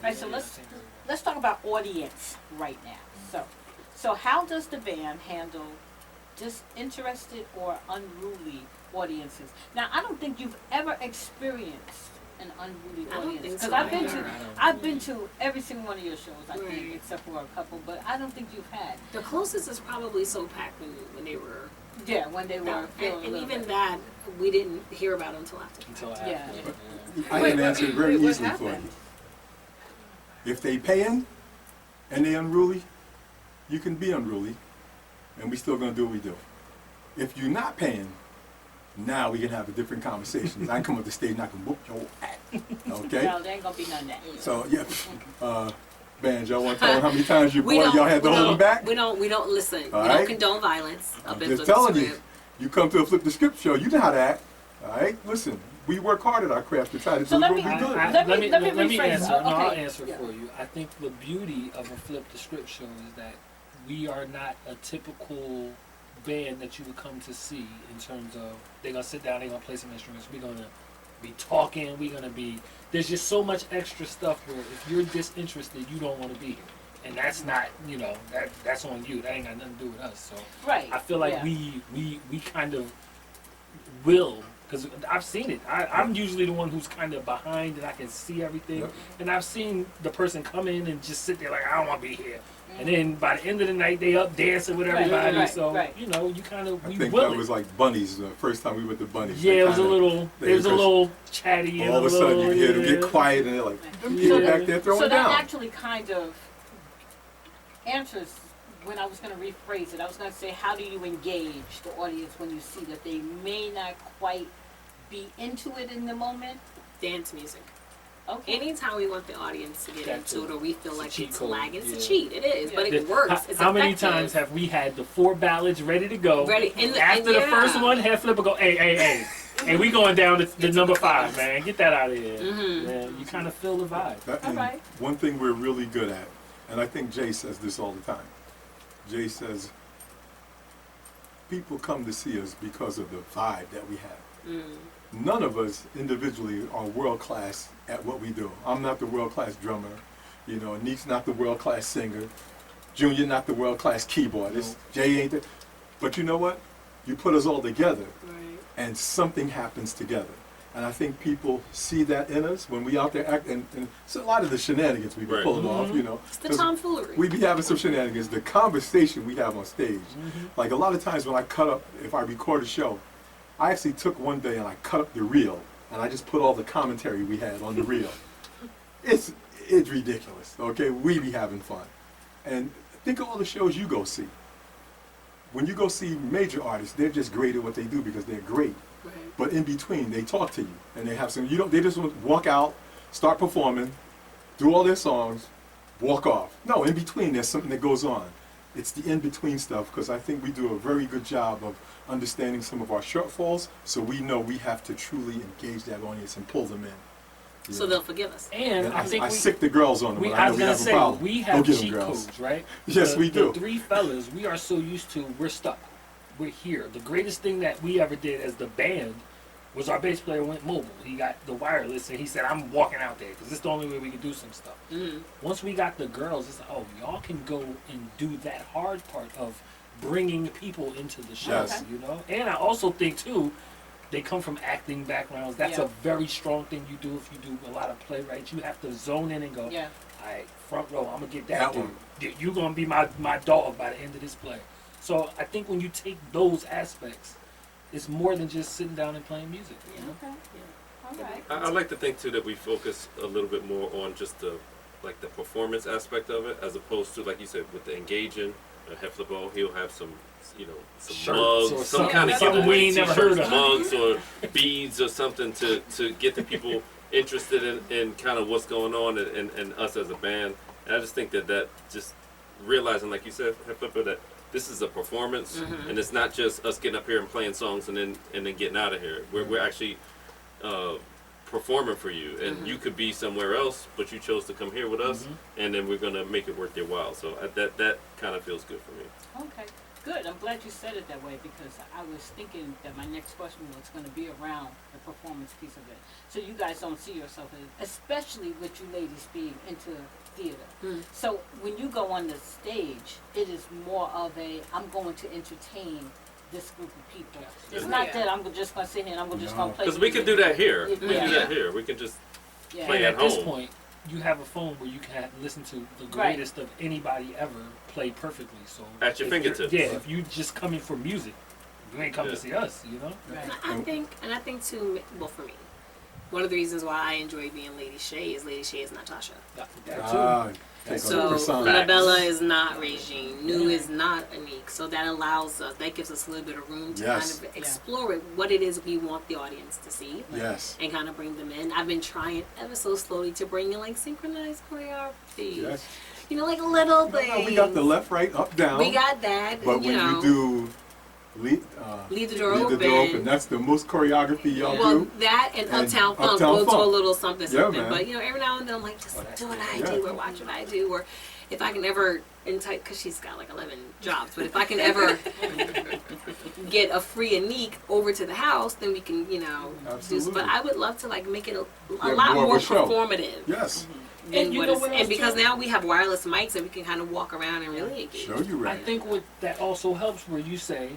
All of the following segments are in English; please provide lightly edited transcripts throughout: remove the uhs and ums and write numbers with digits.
Right. So let's talk about audience right now. So how does the band handle disinterested or unruly audiences? Now, I don't think you've ever experienced an unruly audience because so. I've been to every single one of your shows, I think, except for a couple. But I don't think you've had. The closest is probably So Packed when they were. Yeah, when they were. And even that we didn't hear about until after. Yeah. I can answer it very easily for you. If they paying and they unruly, you can be unruly, and we still gonna do what we do. If you're not paying, now we can have a different conversation. I can come up the stage and I can whoop your ass. Okay? No, there ain't gonna be none of that. So yeah, band, y'all want to tell them how many times you bought y'all had to hold them back? We don't listen. All we right? don't condone violence. I'm just telling you, you come to a Flip the Script show, you know how to act. All right? Listen, we work hard at our craft to try to do what we good. Let me rephrase answer. it. No, I'll Okay. answer for you. I think the beauty of a Flip the Script show is that we are not a typical band that you would come to see in terms of they're gonna sit down, they're gonna play some instruments, we're gonna be talking, there's just so much extra stuff where if you're disinterested, you don't want to be here. And that's not, that's on you. That ain't got nothing to do with us. So Right. I feel like we kind of will, because I've seen it. I'm usually the one who's kind of behind and I can see everything. Yep. And I've seen the person come in and just sit there like, I don't want to be here. And then by the end of the night, they up dancing with everybody. You kind of, I we think will that it. was like Bunnies, the first time we went to Bunnies. Yeah, it was a little chatty. All of a sudden you hear them get quiet and they're like, them people back there throwing So down. that actually kind of answers when I was going to rephrase it. I was going to say, how do you engage the audience when you see that they may not quite be into it in the moment? Dance music. Okay. Anytime we want the audience to get into it or we feel like it's lagging, it's Yeah. a cheat. It is, but it works. It's How many effective. times have we had the 4 ballads ready to go? After the first one, Head Flipper go, hey. And we going down to number 5, man. Get that out of here. Man, you kind of feel the vibe. Right. One thing we're really good at, and I think Jay says this all the time. Jay says, people come to see us because of the vibe that we have. None of us individually are world-class at what we do. I'm not the world-class drummer. Neek's not the world-class singer. Junior not the world-class keyboardist. Jay ain't the... But you know what? You put us all together, and something happens together. And I think people see that in us when we out there act. And so a lot of the shenanigans we be pulling off, It's the tomfoolery. We be having some shenanigans. The conversation we have on stage. Like a lot of times when I cut up, if I record a show, I actually took one day and I cut up the reel and I just put all the commentary we had on the reel. It's ridiculous, okay? We be having fun. And think of all the shows you go see. When you go see major artists, they're just great at what they do because they're great. But in between, they talk to you and they have some, they just walk out, start performing, do all their songs, walk off. No, in between, there's something that goes on. It's the in-between stuff because I think we do a very good job of understanding some of our shortfalls, so we know we have to truly engage that audience and pull them in. So they'll forgive us. And I think I sick the girls on them. I was going to say, we have cheat codes, right? Yes, we do. The 3 fellas, we are so used to, we're stuck. We're here. The greatest thing that we ever did as the band was our bass player went mobile. He got the wireless and he said, I'm walking out there because it's the only way we can do some stuff. Once we got the girls, it's like, y'all can go and do that hard part of bringing people into the show, And I also think, too, they come from acting backgrounds. That's a very strong thing you do if you do a lot of playwrights. You have to zone in and go, all right, front row, I'm going to get that dude. You're going to be my dog by the end of this play. So I think when you take those aspects, it's more than just sitting down and playing music. All right. I like to think too that we focus a little bit more on just the performance aspect of it, as opposed to, like you said, with the engaging. Heflebo, he'll have some Shirts mugs, or some kind of something we ain't never heard of. mugs or beads or something to get the people interested in kind of what's going on and us as a band. And I just think that just realizing, like you said, Heflebo, that this is a performance, and it's not just us getting up here and playing songs and then getting out of here. We're actually performing for you, and you could be somewhere else, but you chose to come here with us, and then we're gonna make it worth your while. So that kind of feels good for me. Okay. Good. I'm glad you said it that way because I was thinking that my next question was going to be around the performance piece of it. So you guys don't see yourself, especially with you ladies being into theater. Mm. So when you go on the stage, it is more of a, I'm going to entertain this group of people. It's Yeah. not that I'm just going to sit here and I'm just going to play. Because we can do that here. We Yeah. can do that here. We can just Yeah. play And at at this home. point, you have a phone where you can listen to the Right. greatest of anybody ever play perfectly. So At your if you're- fingertips. Yeah, if you just coming for music, you ain't come Yeah. to see us, you know. Right. I think too. Well, for me, one of the reasons why I enjoy being Lady Shay is Natasha. That too. Take on the So persona. Labella is not Regine. New is not Anik. So that allows us, that gives us a little bit of room to Yes. kind of explore what it is we want the audience to see. Yes. And kind of bring them in. I've been trying ever so slowly to bring in like synchronized choreography. Yes. You know, like little things. No, we got the left, right, up, down. We got that. But you when know, you do leave Leave the Door the door Open. open, that's the most choreography y'all well, do. that and And Uptown Funk, Uptown we'll do a Funk. little something, Yeah, something. man. But you know, every now and then I'm like, just do what I do, or watch what I do, or if I can ever because she's got like 11 jobs. But if I can ever get a free Anik over to the house, then we can, you know, do. Absolutely. But I would love to like make it a Yeah, lot more of more a show. performative. Yes. Than And you what know it's, what and else because too? now we have wireless mics and we can kind of walk around and really engage. Show you I right. think what that also helps where you say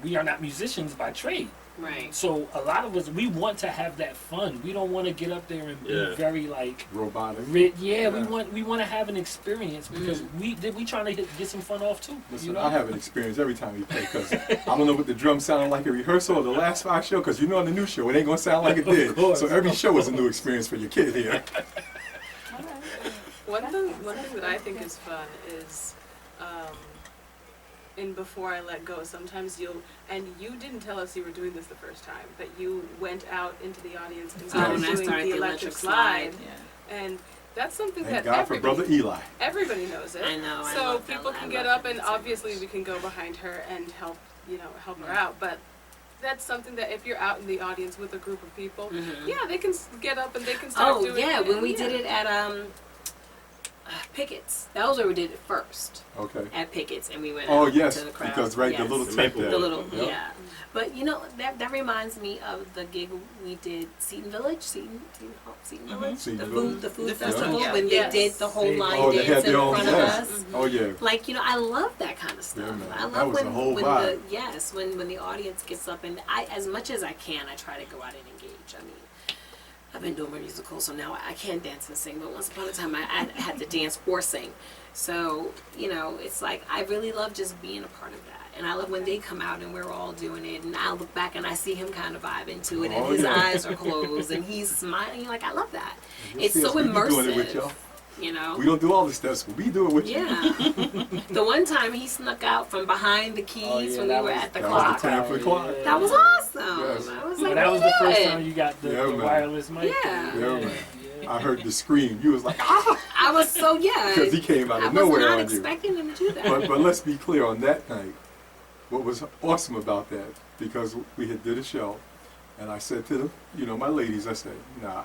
we are not musicians by trade. Right. So a lot of us we want to have that fun. We don't want to get up there and be Yeah. very like Robotic. yeah, we Yeah. want to have an experience because we trying to get some fun off too. Listen, you know? I have an experience every time we play because I don't know what the drums sounded like at rehearsal or the last 5 shows because you know on the new show it ain't gonna sound like it did. course. So every show is a new experience for your kid here. One thing that I think is fun is, in Before I Let Go, sometimes you didn't tell us you were doing this the first time, but you went out into the audience and started and I doing started the the electric electric slide. Yeah. And that's something Thank that God for Brother Eli. everybody knows it. I know, I So love that. people I can love get up that and so obviously much. we can go behind her and help her out. But that's something that if you're out in the audience with a group of people, yeah, they can get up and they can start doing it. Oh yeah, when we did it at Pickett's, that was where we did it first Okay. at Pickett's, and we went Oh out yes, to the crowd. because right, Yes. the little The tent Maple there. The little, Yep. yeah. But you know that reminds me of the gig we did Seton Village, Seton Village, Seton the food Village. festival Yeah. when Yes. they did the whole They- line Oh, they dance had in their own front of yes. us. Oh yeah. Like, you know, I love that kind of stuff. Yeah, man. I love That was when, the whole when vibe. when the audience gets up and as much as I can, I try to go out and engage. I mean, I've been doing my musical, so now I can dance and sing, but once upon a time I had to dance or sing. So, you know, it's like I really love just being a part of that. And I love when they come out and we're all doing it, and I look back and I see him kind of vibing to it, and Oh, his yeah. eyes are closed, and he's smiling. Like, I love that. You'll It's see so us. We be doing it with immersive. y'all. You know? We don't do all the steps, but we do it with you. Yeah. The one time he snuck out from behind the keys Oh, yeah, when we that were was- at the that was the clock. time. for the clock. That was awesome. Yes. I was Well, like, that was the first "Good." time you got the, Yeah, the man. wireless mic. Yeah. Yeah, man. I heard the scream. You was like, ah! I was so, yeah. Because he came out I of was nowhere not on you. expecting him to do that. But let's be clear on that night. What was awesome about that, because we had did a show, and I said to my ladies, I said, nah,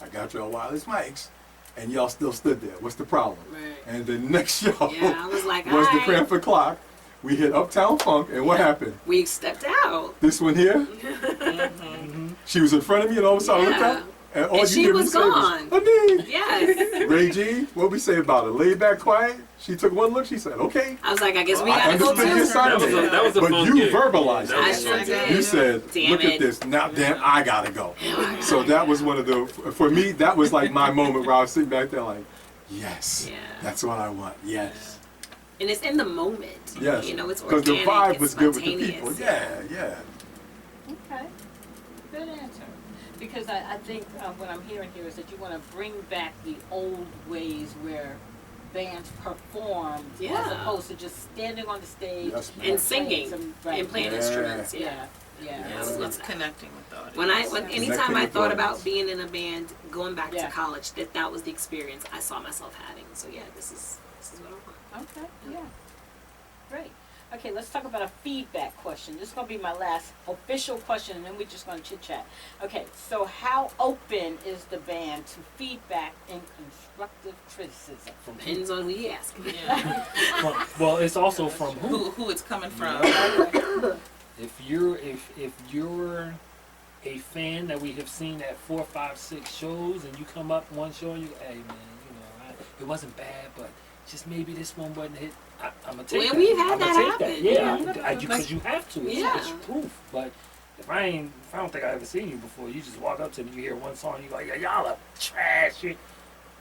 I got y'all wireless mics, and y'all still stood there. What's the problem? Right. And the next show Yeah, I was like, was the alright. Cranford Clock. We hit Uptown Funk, and what happened? We stepped out. This one here, she was in front of me, and all of a sudden I looked Yeah. up, and all And you she hear me was say gone. was, Anik! Yes. Ray G, what we say about her? Laid back, quiet. She took one look. She said, "Okay." I was like, I guess we I gotta go understood your too. side of it. That was a But fun you gig. verbalized That I was a sure fun gig. did. You said, Damn "Look it. at this. Now, damn, I gotta go." Yeah. So that was one of the, for me, that was like my moment where I was sitting back there like, yes, Yeah. that's what I want. Yes. And it's in the moment. Yes. You know, it's Because organic. the vibe it's was good with the spontaneous. people. Yeah, yeah. Okay, good answer. Because I think what I'm hearing here is that you want to bring back the old ways where bands performed as Yeah. opposed to just standing on the stage Yes, ma'am. And singing right. and playing Yeah. instruments. Yeah. Yeah, yeah. Yeah. It's, I love it's that. connecting with the audience. When anytime I with the thought audience. about being in a band, going back Yeah. to college, that was the experience I saw myself having. So yeah, this is what I want. Okay, yeah. Great. Okay, let's talk about a feedback question. This is going to be my last official question, and then we're just going to chit chat. Okay, so how open is the band to feedback and constructive criticism? Depends on who you ask. Yeah. Well, it's also from who. Who it's coming from. If you're a fan that we have seen at 4, 5, 6 shows, and you come up one show and you, hey man, it wasn't bad, but just maybe this one wasn't hit. I'm gonna take Well, that. we've had I'ma that take happen. Yeah, because you have to. It's Yeah. proof. But if I don't think I ever seen you before, you just walk up to me, you hear one song, you go, yeah, y'all are trash.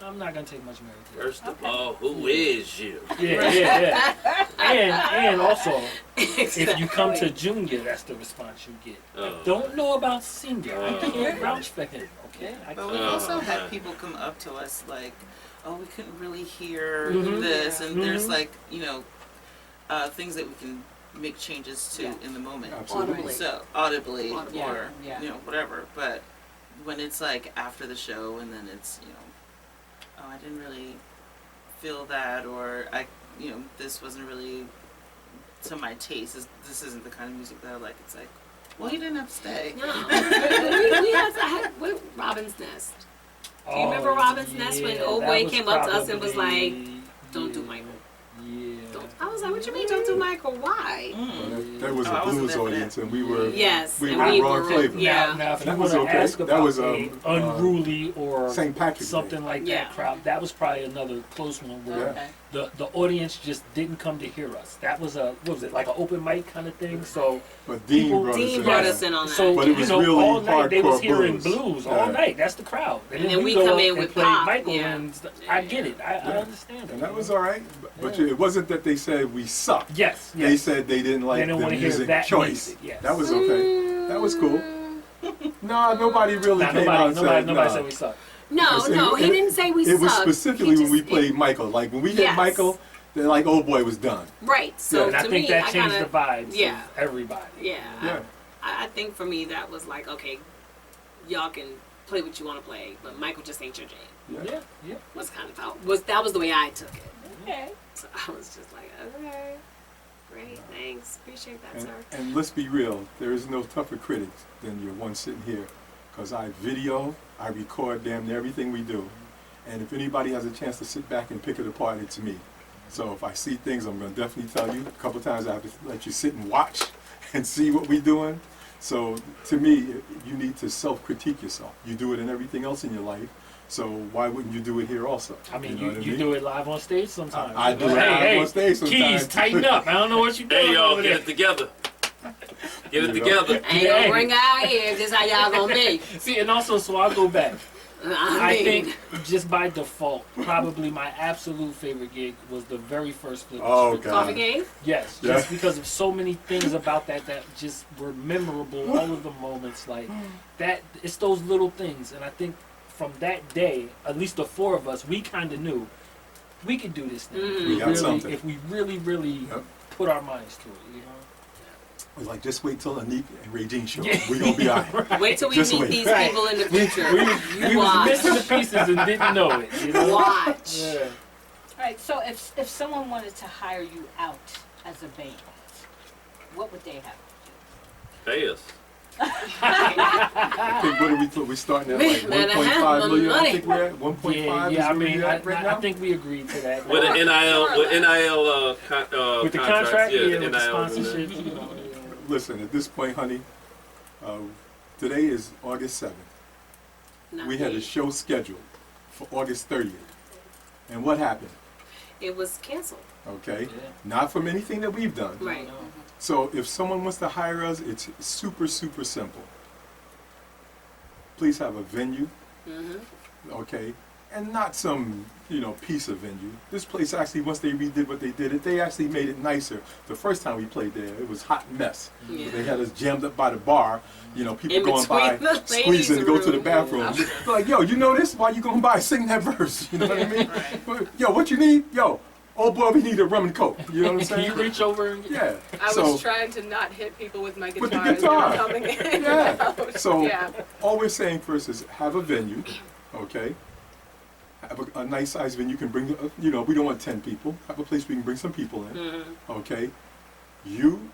I'm not gonna take much merit to that. First of all, who is you? Yeah. And also, Exactly. if you come to junior, that's the response you get. Oh. Don't know about senior. I can't vouch for him. Okay. But we've Oh, also man. had people come up to us like, oh, we couldn't really hear Mhm. this, and there's Mhm. like, things that we can make changes to Yeah. in the moment. Absolutely. So audibly, Audibly. or Yeah. whatever. But when it's like after the show, and then it's oh, I didn't really feel that, or this wasn't really to my taste. This isn't the kind of music that I like. It's like, well, you didn't have to stay. No. I had Robin's Nest. Do you remember Robin's Nest when old that boy was came up to us and was like, probably- "Don't do Michael." Yeah. I was like, what you mean don't do Michael? Why? There was Oh, I a wasn't blues there for that. audience, and we were Yes. we and were we wrong were, flavor. yeah. Now, if That you was want to okay. ask That about was, a unruly or St. Patrick's something Day. like Yeah. that crowd, that was probably another close one where Okay. the audience just didn't come to hear us. That was what was it, like an open mic kind of thing? So But Dean People- brought us Dean in. brought us in on that. So But it was really all night they was hardcore hearing blues. blues all Yeah. night. That's the crowd. And then we go come up in and with play pop, Michael, yeah. and I get it. I Yeah. understand. And that was all right. But it wasn't that they said we sucked. Yes. They said they didn't like didn't the wanna hear music that choice. music, yes. That was okay. That was cool. Nah, nobody really Nah, came out and nobody said, nah. said we suck. No, It- he didn't say we It was sucked. specifically He when we just- played Michael. Like when we hit Yes. Michael, they're like, "Old boy was done." Right. So And I to think me, that I changed kinda, the vibes Yeah. of everybody. Yeah. Yeah. I think for me that was like, okay, y'all can play what you want to play, but Michael just ain't your jam. Yeah. Yeah. Was kind of how that was the way I took it. Okay. So I was just like, okay, great, thanks, appreciate that, And, sir. and let's be real, there is no tougher critic than your one sitting here. Because I video, I record damn near everything we do. And if anybody has a chance to sit back and pick it apart, it's me. So if I see things, I'm going to definitely tell you. A couple times I have to let you sit and watch and see what we're doing. So to me, you need to self-critique yourself. You do it in everything else in your life. So why wouldn't you do it here also? I mean, know what I you mean? do it live on stage sometimes. I do You it know, live on stage sometimes. Keys, tighten up. I don't know what you doing Hey, y'all, over get there. it together. Get it You know? together. Ain't gonna bring out here. This how y'all gonna be. See, and also, so I'll go back. I mean, think just by default, probably my absolute favorite gig was the very first Flip. Oh, Strip. Coffee God. Cave. Yes, Yeah. just because of so many things about that just were memorable. All of the moments, like that, it's those little things, and I think from that day, at least the four of us, we kind of knew we could do this thing. Mm. We got something. If we really Yep. put our minds to it, you know. It was like, just wait till Anik and Regine show. Yeah. We're going to be all right. Wait till we Just meet wait. these Right. people in the future. We was Watch. missing the pieces and didn't know it. You know? Watch. Yeah. All right. So if someone wanted to hire you out as a band, what would they have? Pay us. I think, what are we starting at, like Man, I have 1.5 my million? I money. think we're at 1.5 Yeah, is yeah. I where mean, we're at right I now? think we agreed to that. With the NIL, with NIL, With the contracts, contract, yeah, yeah, the with the NIL. sponsorship, you know. Listen, at this point, honey, today is August 7th. Not We had a me. show scheduled for August 30th. And what happened? It was canceled. Okay? Yeah. Not from anything that we've done. Right. So if someone wants to hire us, it's super, super simple. Please have a venue, Mm-hmm. okay? And not some, piece of venue. This place actually, once they redid what they did, they actually made it nicer. The first time we played there, it was hot mess. Yeah. They had us jammed up by the bar, people In going by, between the squeezing to go to the ladies' bathroom. room. They're like, yo, you know this? Why you going by? Sing that verse. You know what I mean? Yo, what you need? Yo, old boy, we need a rum and coke. You know what I'm Can you saying? reach over and get Yeah. I so, was trying to not hit people with my guitar. With the as they were guitar. coming in. Yeah. So Yeah. all we're saying first is have a venue, okay? Have a nice size venue. You can bring, we don't want 10 people. Have a place we can bring some people in, Mm-hmm. okay? You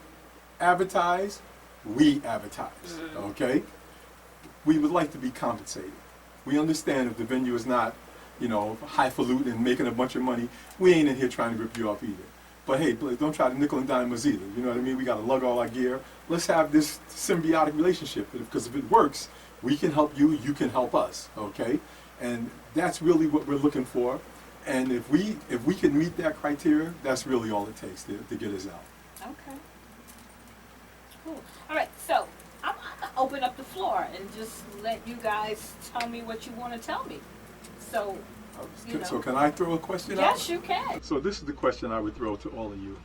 advertise, we advertise, okay? We would like to be compensated. We understand if the venue is not, highfalutin and making a bunch of money, we ain't in here trying to rip you off either. But hey, don't try to nickel and dime us either. You know what I mean? We got to lug all our gear. Let's have this symbiotic relationship, because if it works, we can help you, you can help us, okay? And that's really what we're looking for. And if we can meet that criteria, that's really all it takes to get us out. Okay. Cool. All right, so I'm gonna open up the floor and just let you guys tell me what you want to tell me. So, So can I throw a question out? yes, you can. So this is the question I would throw to all of you.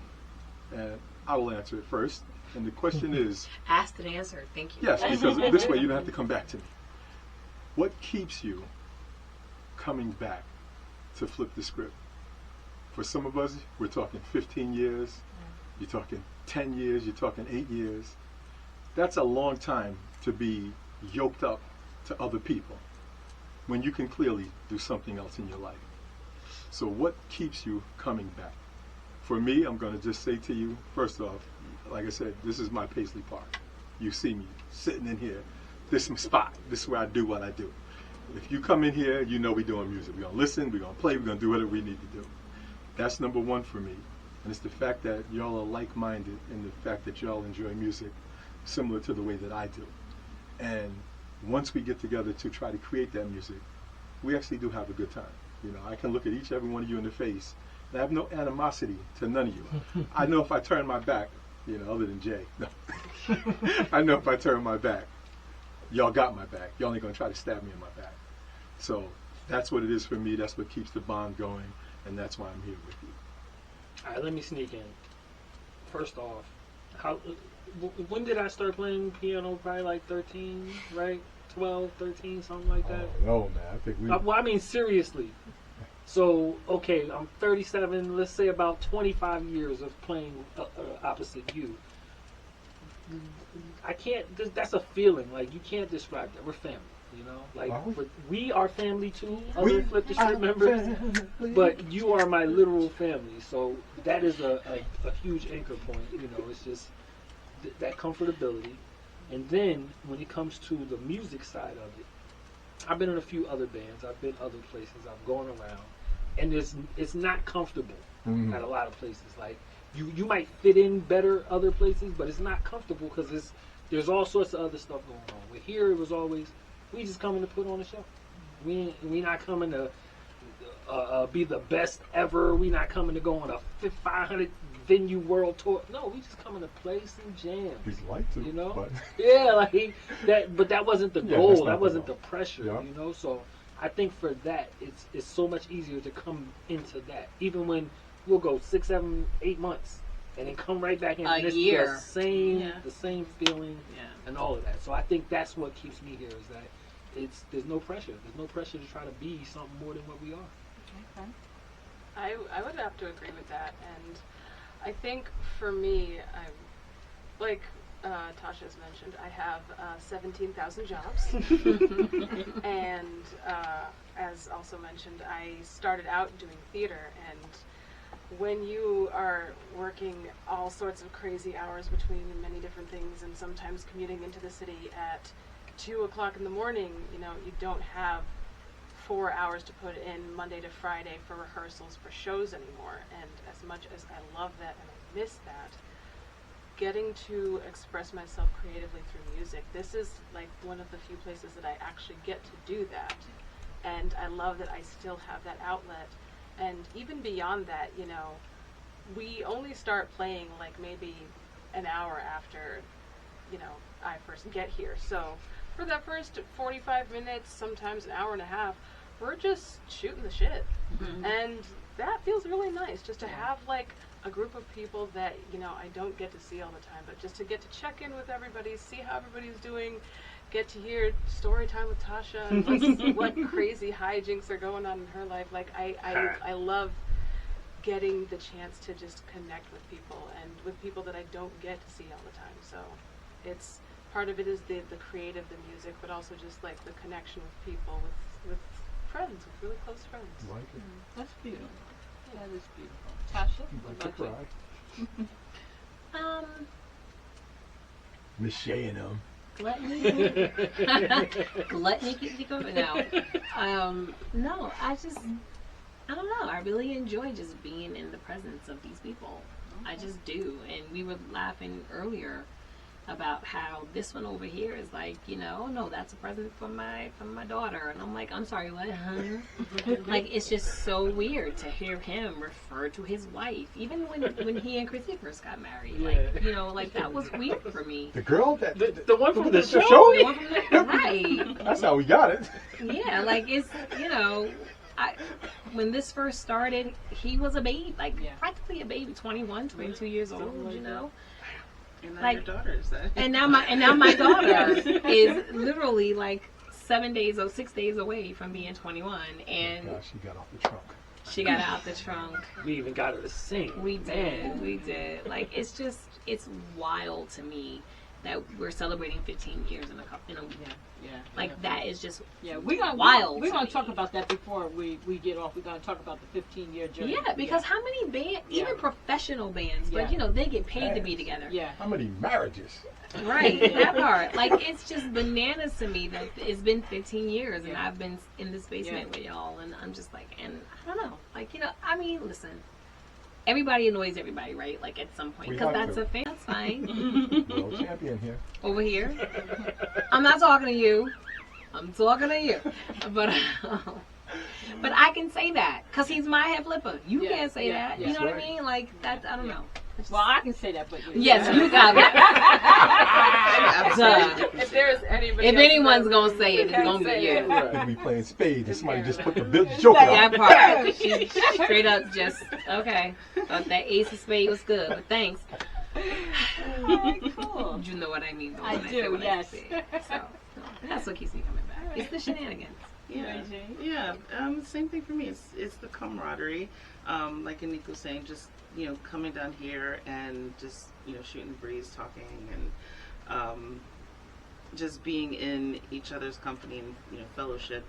And I will answer it first. And the question is, Asked and answered. Thank you. yes, because this way you don't have to come back to me. What keeps you coming back to flip the script? For some of us, we're talking 15 years, you're talking 10 years, you're talking 8 years. That's a long time to be yoked up to other people when you can clearly do something else in your life. So what keeps you coming back? For me, I'm going to just say to you, first off, like I said, this is my Paisley Park. You see me sitting in here. This is my spot. This is where I do what I do. If you come in here, you know we're doing music. We're going to listen, we're going to play, we're going to do whatever we need to do. That's number one for me. And it's the fact that y'all are like-minded, and the fact that y'all enjoy music similar to the way that I do. And once we get together to try to create that music, we actually do have a good time. I can look at each every one of you in the face, and I have no animosity to none of you. I know if I turn my back, other than Jay, no. I know if I turn my back, y'all got my back. Y'all ain't gonna try to stab me in my back. So that's what it is for me. That's what keeps the bond going, and that's why I'm here with you. All right, let me sneak in. First off, when did I start playing piano? Probably like 13, right? 12, 13, something like that. No, man. I think we. Well, I mean, seriously. So, okay, I'm 37, let's say about 25 years of playing opposite you. I can't, that's a feeling, like, you can't describe that. We're family, Like, we are family too, other Flip the Script members, but you are my literal family. So that is a huge anchor point, it's just that comfortability. And then when it comes to the music side of it, I've been in a few other bands, I've been other places, I've gone around, and it's not comfortable at a lot of places. Like you might fit in better other places, but it's not comfortable because there's all sorts of other stuff going on. But here it was always, we just coming to put on a show. We not coming to be the best ever. We not coming to go on a 500 venue world tour. No, we just coming to play some jams. We'd like to, but yeah, like that. But that wasn't the goal. That wasn't the pressure. Yeah. So I think for that, it's so much easier to come into that. Even when we'll go 6, 7, 8 months, and then come right back in. A and year. The same feeling, and all of that. So I think that's what keeps me here is that there's no pressure. There's no pressure to try to be something more than what we are. Okay. I would have to agree with that, and I think for me, like Tasha's mentioned, I have 17,000 jobs, and as also mentioned, I started out doing theater, and when you are working all sorts of crazy hours between many different things, and sometimes commuting into the city at 2 o'clock in the morning, you don't have 4 hours to put in Monday to Friday for rehearsals for shows anymore. And as much as I love that and I miss that, getting to express myself creatively through music, this is like one of the few places that I actually get to do that. And I love that I still have that outlet. And even beyond that, we only start playing like maybe an hour after, I first get here. So for that first 45 minutes, sometimes an hour and a half, we're just shooting the shit. Mm-hmm. And that feels really nice, just to have like a group of people that, I don't get to see all the time, but just to get to check in with everybody, see how everybody's doing, get to hear story time with Tasha and what crazy hijinks are going on in her life. Like, I love getting the chance to just connect with people, and with people that I don't get to see all the time. So it's, part of it is the creative, the music, but also just like the connection with people, with friends, with really close friends. Like it. That's beautiful. That is beautiful. Tasha, what about you? Miss Shay and them. Gluttony. Gluttony keeps me going. No. No, I don't know. I really enjoy just being in the presence of these people. I just do. And we were laughing earlier about how this one over here is like, no, that's a present from my daughter. And I'm like, I'm sorry, what? Like, it's just so weird to hear him refer to his wife, even when he and Chrissy first got married. Like, like that was weird for me. The girl The one from the show? The one from right. That's how we got it. Yeah, like it's when this first started, he was a baby, practically a baby, 21, 22 years old, And now like, your daughter's that. And now my daughter is literally like 6 days away from being 21, and Gosh, she got off the trunk. she got out the trunk. We even got her to sing. We did. Like, it's wild to me that we're celebrating 15 years in a week. Like, that is just wild. We're to gonna me. talk about that before we get off. We're gonna talk about the 15-year journey. Yeah, because how many bands, even professional bands, but they get paid to be together. Yeah. How many marriages? Right, that part. Like, it's just bananas to me that it's been 15 years and I've been in this basement with y'all, and I'm just like, and I don't know. Like, I mean, listen, everybody annoys everybody, right? Like, at some point, We because have that's to. a fan. That's fine. World champion here. Over here. I'm not talking to you. I'm talking to you. But I can say that because he's my head flipper. You can't say that. You know what I mean? Like, that, I don't know. Well, I can say that, but Yes, you got it. If there is anybody, If else anyone's that- gonna say it, it's can't gonna be say you. it. Right. We playing spades and somebody just put the joker That out. part. She straight up just, okay. Thought that ace of spade was good, but thanks. cool. You know what I mean, though, I when do, say what yes. I say. So, that's what keeps me coming back. It's the shenanigans. Yeah, same thing for me. It's the camaraderie. Like Anika was saying, just coming down here and just shooting the breeze, talking, and just being in each other's company and fellowship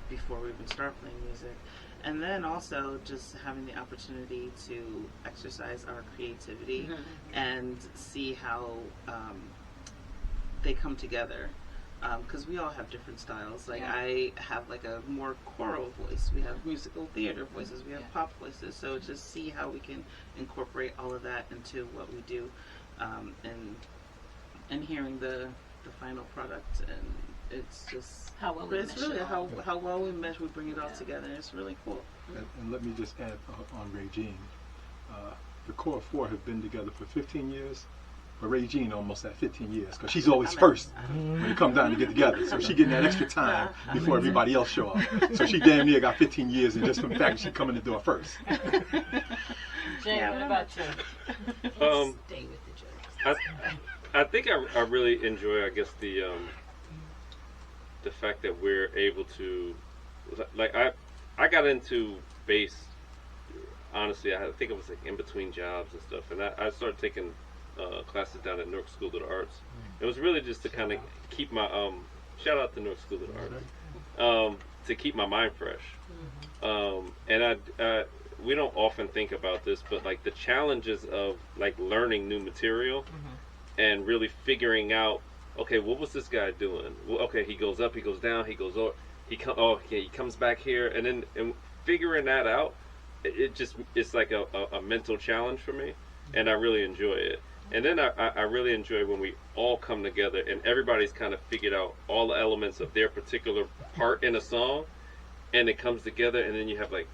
before we even start playing music, and then also just having the opportunity to exercise our creativity and see how they come together. Because we all have different styles. Like, I have like a more choral voice. We have musical theater voices. We have pop voices. So just see how we can incorporate all of that into what we do, and hearing the final product, and it's just How well we it's mesh really it all. how well we mesh. We bring it all together. It's really cool. And let me just add on Regine. The core four have been together for 15 years. But Regine almost at 15 years because she's always first when it comes down to get together. So she getting that extra time before everybody else show up. So she damn near got 15 years, and just from the fact that she come in the door first. Jay, what about you? Stay with the jokes. I think I really enjoy, I guess, the fact that we're able to, like, I got into bass, honestly, I think it was like in between jobs and stuff, and I started taking classes down at Newark School of the Arts. It was really just to kind of keep my, shout out to Newark School of the Arts, to keep my mind fresh. And we don't often think about this, but like the challenges of like learning new material and really figuring out, okay, what was this guy doing? Well, okay, he goes up, he goes down, he goes over, he comes back here, and figuring that out, it's like a mental challenge for me, and I really enjoy it. And then I really enjoy when we all come together and everybody's kind of figured out all the elements of their particular part in a song, and it comes together, and then you have like,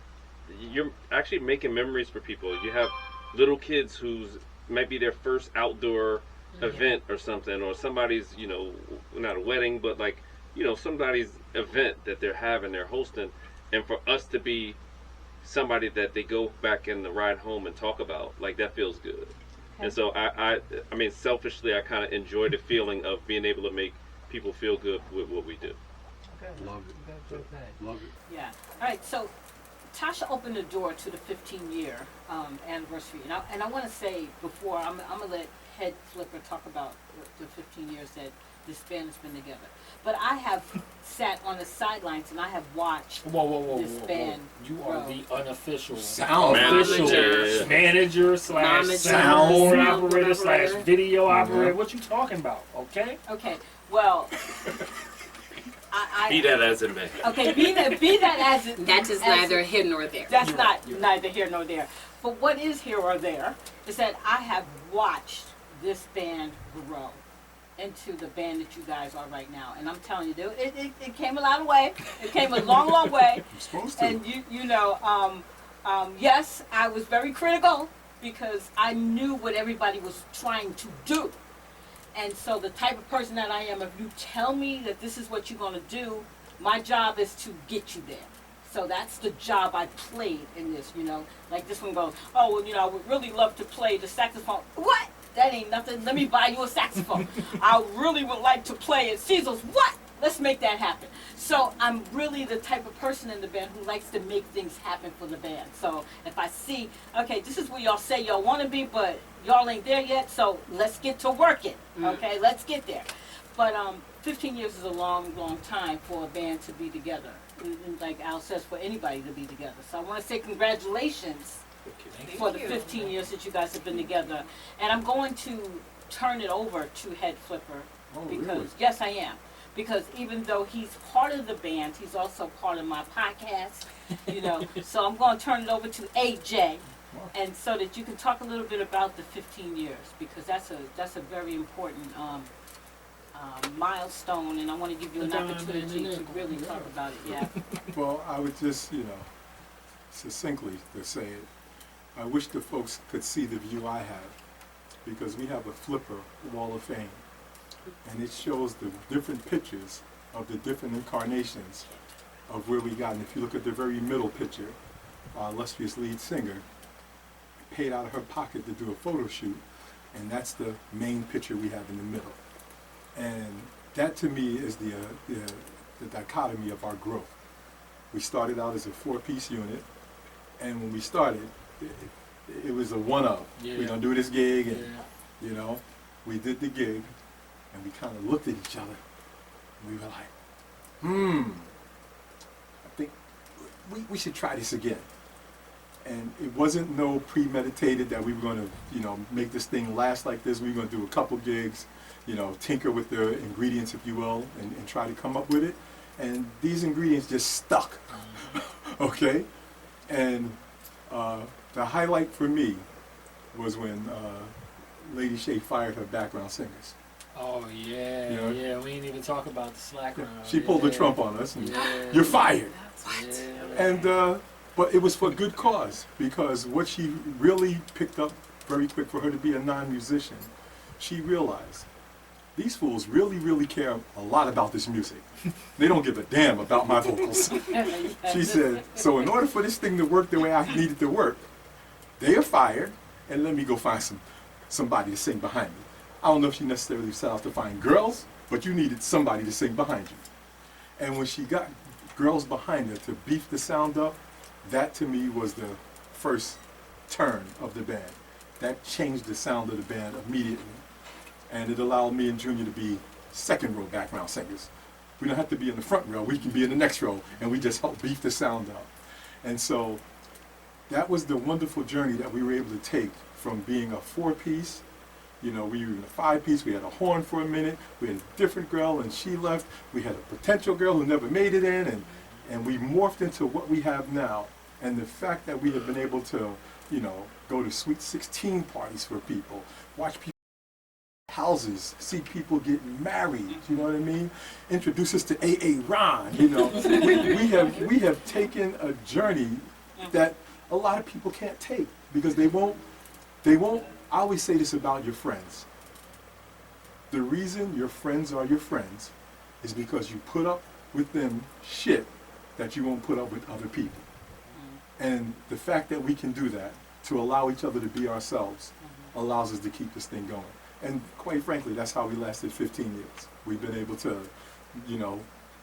you're actually making memories for people. You have little kids who's might be their first outdoor event or something, or somebody's, not a wedding, but like, somebody's event that they're having, they're hosting, and for us to be somebody that they go back in the ride home and talk about, like, that feels good. And so I mean, selfishly, I kind of enjoy the feeling of being able to make people feel good with what we do. Love it. Love it. Yeah. All right. So Tasha opened the door to the 15-year anniversary, and I want to say before I'm gonna let Head Flipper talk about the 15 years that this band has been together. But I have sat on the sidelines and I have watched Whoa, this band You are grow. the unofficial Sound official manager. manager slash Momager. soundboard Sound operator slash operator. video operator. Yeah. What you talking about? Okay. Okay, well, I Be that as it may. okay, be that as it. That is as neither it- here nor there. That's You're not right, you're right. neither here nor there. But what is here or there is that I have watched this band grow into the band that you guys are right now. And I'm telling you, it came a long way. It came a long way. You're supposed to. And you know, yes, I was very critical because I knew what everybody was trying to do. And so the type of person that I am, if you tell me that this is what you're going to do, my job is to get you there. So that's the job I played in this, you know. Like this one goes, oh, well, you know, I would really love to play the saxophone. What? That ain't nothing. Let me buy you a saxophone. I really would like to play at Caesar's. What? Let's make that happen. So I'm really the type of person in the band who likes to make things happen for the band. So if I see, okay, this is where y'all say y'all want to be, but y'all ain't there yet, so let's get to working. Okay, let's get there. But 15 years is a long time for a band to be together. And like Al says, for anybody to be together. So I want to say congratulations for the 15 years that you guys have been together. And I'm going to turn it over to Head Flipper. Oh, Because, really? yes, I am. Because even though he's part of the band, he's also part of my podcast, you know. So I'm going to turn it over to AJ, and so that you can talk a little bit about the 15 years, because that's a very important milestone, and I want to give you an opportunity to really talk about it. Yeah. Well, I would just, you know, succinctly to say it, I wish the folks could see the view I have, because we have a Flipper Wall of Fame, and it shows the different pictures of the different incarnations of where we got. And if you look at the very middle picture, our illustrious lead singer paid out of her pocket to do a photo shoot, and that's the main picture we have in the middle. And that to me is the dichotomy of our growth. We started out as a 4-piece unit, and when we started, it was a one-up. Yeah. We're gonna do this gig, and Yeah. you know, we did the gig, and we kind of looked at each other, and we were like, I think we should try this again. And it wasn't no premeditated that we were going to, you know, make this thing last like this. We were going to do a couple gigs, you know, tinker with the ingredients, if you will, and try to come up with it. And these ingredients just stuck, okay? And the highlight for me was when Lady Shay fired her background singers. Oh yeah, You know? yeah. We didn't even talk about the slack round. She pulled the Yeah. trump on us, and Yeah. you're fired. Yeah. And but it was for good cause, because what she really picked up very quick, for her to be a non-musician, she realized these fools really care a lot about this music. They don't give a damn about my vocals. She said, so in order for this thing to work the way I need it to work, they are fired, and let me go find somebody to sing behind me. I don't know if she necessarily set out to find girls, but you needed somebody to sing behind you. And when she got girls behind her to beef the sound up, that to me was the first turn of the band. That changed the sound of the band immediately. And it allowed me and Junior to be second row background singers. We don't have to be in the front row, we can be in the next row, and we just help beef the sound up. And so that was the wonderful journey that we were able to take from being a 4-piece. You know, we were in a 5-piece, we had a horn for a minute, we had a different girl and she left, we had a potential girl who never made it in, and we morphed into what we have now. And the fact that we have been able to, you know, go to Sweet 16 parties for people, watch people houses, see people get married, you know what I mean? Introduce us to A.A. Ron, you know. we have taken a journey that a lot of people can't take, because they won't, I always say this about your friends. The reason your friends are your friends is because you put up with them shit that you won't put up with other people. And the fact that we can do that, to allow each other to be ourselves, allows us to keep this thing going. And quite frankly, that's how we lasted 15 years. We've been able to, you know,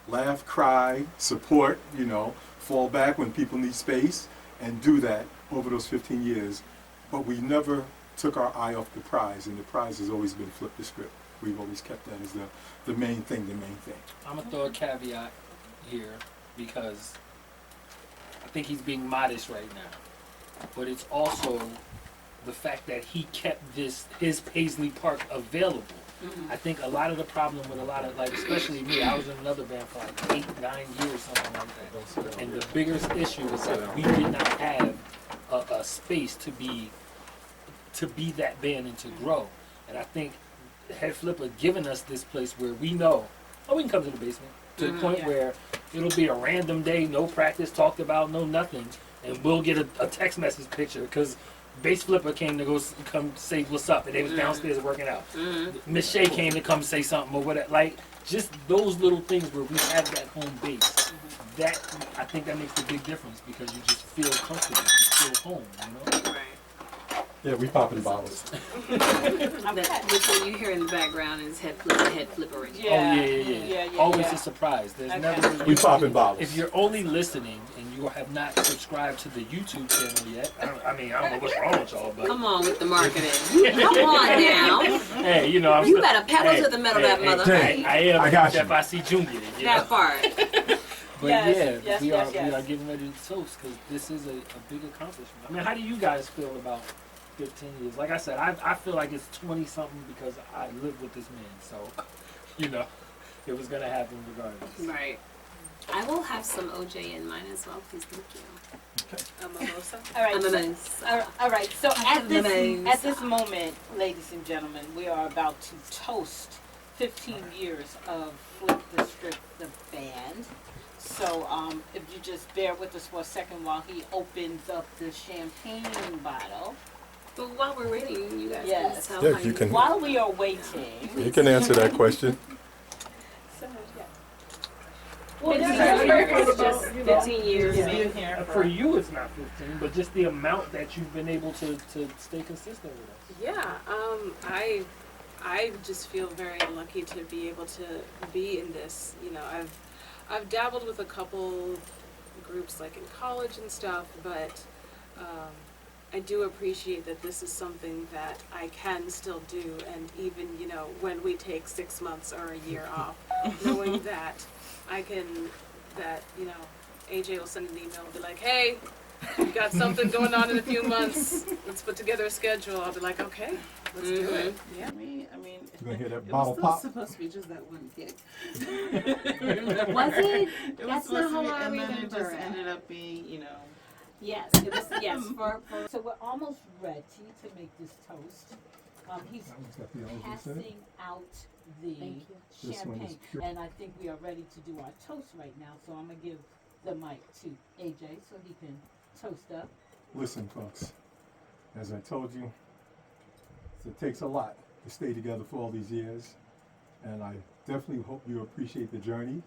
laugh, cry, support, you know, fall back when people need space, and do that over those 15 years. But we never took our eye off the prize, and the prize has always been Flip the Script. we've always kept that as the main thing. I'm gonna throw a caveat here because I think he's being modest right now, but it's also the fact that he kept his Paisley Park available. I think a lot of the problem with a lot of, like, especially me, I was in another band for like 8-9 years, something like that. And the biggest issue is that we did not have a space to be that band and to grow. And I think Head Flipper giving us this place where we know, oh, we can come to the basement. To the point where it'll be a random day, no practice talked about, no nothing, and we'll get a text message picture because Bass Flipper came to come say what's up, and they was downstairs working out. Miss Shay came to come say something or whatever. Like, just those little things where we have that home base. That, I think that makes a big difference because you just feel comfortable, you feel home, you know? Right. Yeah, we popping bottles. Which what you hear in the background is head flippering. Yeah. Oh, yeah. Always a surprise. There's never. We popping bottles. If you're only listening and you have not subscribed to the YouTube channel yet, I don't know what's wrong with y'all, but Come on with the marketing. Come on now. hey, you know, You better pedal to the metal, that mother. Dang. I am I got you. FIC Junior. You know? That part. But Yes, we yes. are getting ready to toast because this is a big accomplishment. I mean, how do you guys feel about 15 years? Like I said, I feel like it's 20 something because I live with this man, so you know, it was gonna happen regardless. Right. I will have some OJ in mine as well, please. Thank you. A mimosa. All right. I'm So, a mess. all right. So have at this moment, ladies and gentlemen, we are about to toast 15 years of Flip the Script, the band. So if you just bear with us for a second while he opens up the champagne bottle. But while we're waiting, you guys Yes. can tell Yeah, how you can- While we are waiting. You can answer that question. So, yeah. Well, It's just 15 years being here. For you, it's not 15, but just the amount that you've been able to stay consistent with us. Yeah, I just feel very lucky to be able to be in this. You know, I've dabbled with a couple groups like in college and stuff, but I do appreciate that this is something that I can still do, and even, you know, when we take 6 months or a year off, knowing that I can, that, you know, AJ will send an email and be like, hey, we got something going on in a few months, let's put together a schedule. I'll be like, okay, let's do it. Yeah. I mean, You gonna hear that it bottle was still pop? supposed to be just that one gig. Was it? It was That's supposed not to be, how I and then it just remember. ended up being, you know. Yes, it was, yes, for So we're almost ready to make this toast. He's That one's got the Elvis in it. passing out the Thank you. This one is champagne, pure. and I think we are ready to do our toast right now. So I'm gonna give the mic to AJ so he can toast up. Listen, folks, as I told you, it takes a lot to stay together for all these years, and I definitely hope you appreciate the journey.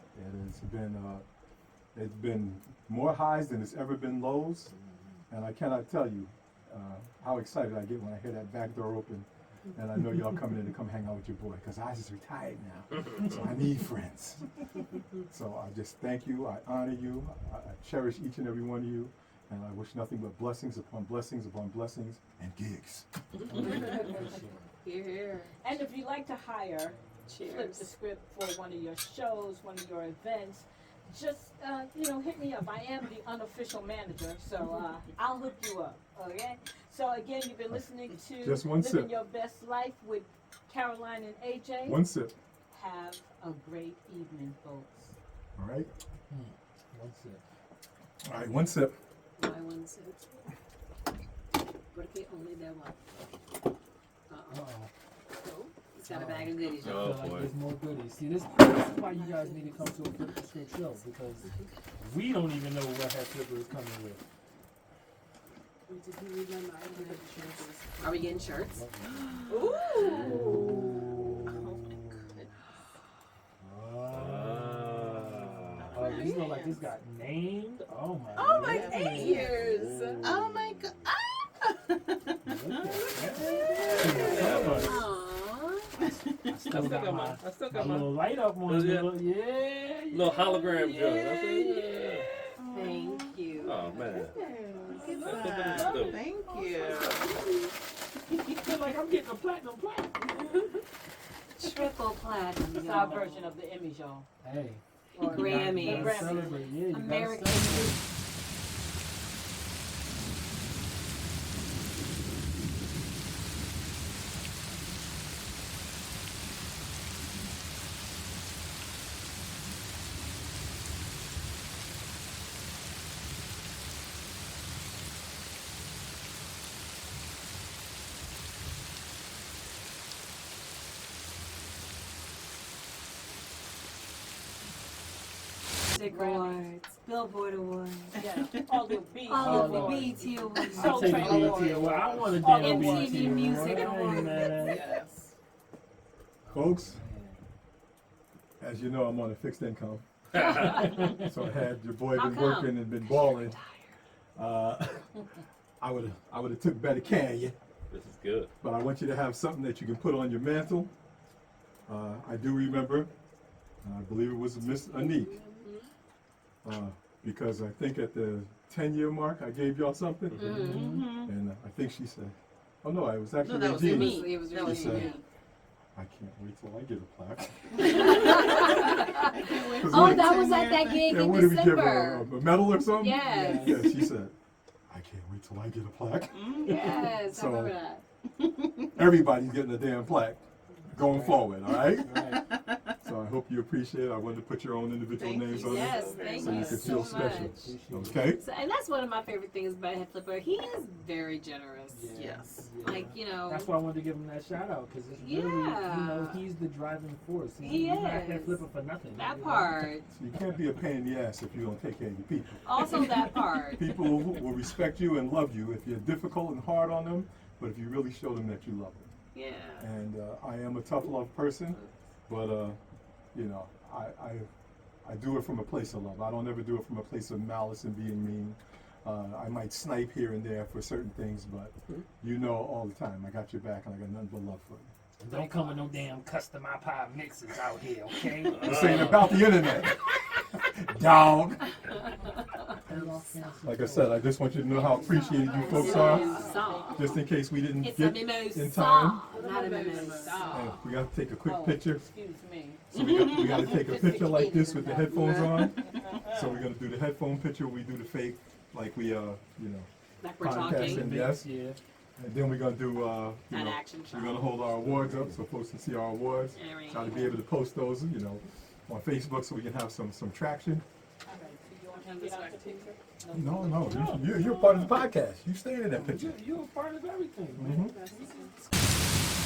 It's been more highs than it's ever been lows, and I cannot tell you how excited I get when I hear that back door open, and I know y'all coming in to come hang out with your boy, because I is retired now, so I need friends. So I just thank you, I honor you, I cherish each and every one of you, and I wish nothing but blessings upon blessings upon blessings and gigs. Here, here. And if you'd like to hire Flip the Cheers. Script for one of your shows, one of your events, just hit me up. I am the unofficial manager, so I'll hook you up. Okay. So again, you've been listening to Just one Living sip. Your Best Life with Karoline and AJ. One sip, Have a great evening, folks. all right? One sip. All right, one sip. my one cent. Porque only there one. Uh-oh. He's got a bag of goodies. I Oh, feel like boy. there's more goodies. See, this is why you guys need to come to a Flip the Script show because we don't even know what Head Flipper is coming with. Did you read my mind? Are we getting shirts? Oh Oh, these look like this got named. Oh my. Oh my, goodness. 8 years. Oh my god. Look at that. Aww. I still got my, I still my little light up on Yeah. yeah. Little hologram yeah, joint. That's it, yeah. Thank you. Oh man. Look at that. Thank you. I feel like I'm getting a platinum plaque. triple platinum, It's y'all. our version of the Emmys, y'all. Hey. Or Grammys. You gotta Grammys. celebrate. Yeah, you gotta American. celebrate. Music Awards, Billboard Awards, Yeah, all the BET all of the awards. BET Awards. Soul I'll take Train a BET Awards. award. I want to All damn the BET MTV award. Music I ain't Awards. mad at it. Yes. Folks, as you know, I'm on a fixed income. So had your boy How been come? working and been balling, I would have took better care of you. This is good. But I want you to have something that you can put on your mantle. I do remember, I believe it was Miss Anik, because I think at the 10-year mark I gave y'all something, and I think she said, "Oh no, it was actually No, that was Regina." me. It was That was She me. said, "I can't wait till I get a plaque." Oh, that was at that gig Yeah, in what did we give her? December. A medal or something? Yes. Yeah, she said, "I can't wait till I get a plaque." Yes, So- I remember that. Everybody's getting a damn plaque going forward, all right? Right. So I hope you appreciate it. I wanted to put your own individual Thank names you. on Yes, it thank so you you can so feel much. special. Appreciate it. Okay? So, and that's one of my favorite things about Head Flipper. He is very generous. Yeah. Yes. Yeah. Like, you know, That's why I wanted to give him that shout out because it's really, Yeah. you know, he's the driving force. He He's not is. Head Flipper for nothing. that you know? part. So you can't be a pain in the ass if you don't take care of your people. Also that part. People will respect you and love you if you're difficult and hard on them, but if you really show them that you love them. Yeah. And I am a tough love person, but you know, I do it from a place of love. I don't ever do it from a place of malice and being mean. I might snipe here and there for certain things, but you know all the time I got your back and I got nothing but love for you. Don't come with no damn custom iPod mixes out here, okay? This ain't about the internet, dog. Like I said, I just want you to know how appreciated you folks are. Song. Just in case we didn't It's get a memo in time, song, not a memo song. and we got to take a quick Oh, picture. Excuse me. So we got to take a picture like this with the headphones on. So we're gonna do the headphone picture. We do the fake, like we you know, Like we're Podcast talking. and- Yes. Yeah. and then we're gonna do you An know, action shot. we're gonna hold our awards up so folks can see our awards. There we Try to go. be able to post those, you know, on Facebook so we can have some traction. All right, so you want me to get out the picture? No, you're part of the podcast. You staying in that picture. You're a part of everything, Mhm. man.